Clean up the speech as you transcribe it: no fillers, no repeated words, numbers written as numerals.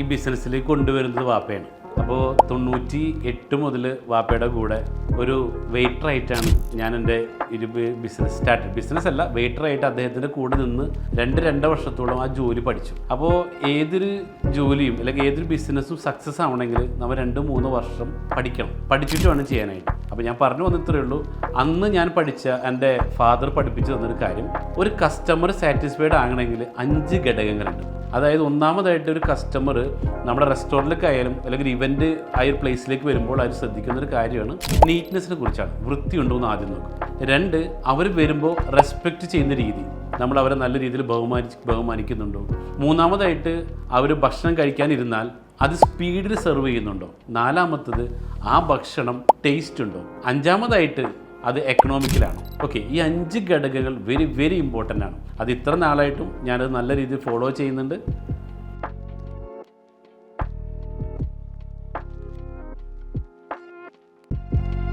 ഈ ബിസിനസ്സിലേക്ക് കൊണ്ടുവരുന്നത് വാപ്പയാണ്. അപ്പോൾ 98 മുതൽ വാപ്പയുടെ കൂടെ ഒരു വെയിറ്ററായിട്ടാണ് ഞാൻ എൻ്റെ ഒരു ബിസിനസ് ബിസിനസ് അല്ല, വെയിറ്ററായിട്ട് അദ്ദേഹത്തിൻ്റെ കൂടെ നിന്ന് 2 വർഷത്തോളം ആ ജോലി പഠിച്ചു. അപ്പോൾ ഏതൊരു ജോലിയും അല്ലെങ്കിൽ ഏതൊരു ബിസിനസ്സും സക്സസ് ആവണമെങ്കിൽ നമ്മൾ 2-3 വർഷം പഠിച്ചിട്ട് വേണം ചെയ്യാനായിട്ട്. അപ്പോൾ ഞാൻ പറഞ്ഞു വന്നിത്രയേ ഉള്ളൂ, അന്ന് ഞാൻ പഠിച്ച എൻ്റെ ഫാദർ പഠിപ്പിച്ചു തന്നൊരു കാര്യം, ഒരു കസ്റ്റമർ സാറ്റിസ്ഫൈഡ് ആകണമെങ്കിൽ 5 ഘടകങ്ങളുണ്ട്. അതായത് ഒന്നാമതായിട്ട് ഒരു കസ്റ്റമർ നമ്മുടെ റെസ്റ്റോറൻറ്റിലേക്ക് ആയാലും അല്ലെങ്കിൽ ഇവൻ്റ് ആ ഒരു പ്ലേസിലേക്ക് വരുമ്പോൾ അവർ ശ്രദ്ധിക്കുന്നൊരു കാര്യമാണ് നീറ്റ്നെസ്സിനെ കുറിച്ചാണ്. വൃത്തിയുണ്ടോ എന്ന് ആദ്യം നോക്കും. 2, അവർ വരുമ്പോൾ റെസ്പെക്റ്റ് ചെയ്യുന്ന രീതി, നമ്മൾ അവരെ നല്ല രീതിയിൽ ബഹുമാനിക്കുന്നുണ്ടോ. 3ാമതായിട്ട് അവർ ഭക്ഷണം കഴിക്കാനിരുന്നാൽ അത് സ്പീഡിൽ സെർവ് ചെയ്യുന്നുണ്ടോ. 4ാമത്തത് ആ ഭക്ഷണം ടേസ്റ്റ് ഉണ്ടോ. 5ാമതായിട്ട് അത് എക്കണോമിക്കലാണോ. ഓക്കെ, ഈ 5 ഘടകങ്ങൾ വെരി വെരി ഇമ്പോർട്ടൻ്റ് ആണ്. അത് ഇത്ര നാളായിട്ടും ഞാനത് നല്ല രീതിയിൽ ഫോളോ ചെയ്യുന്നുണ്ട്.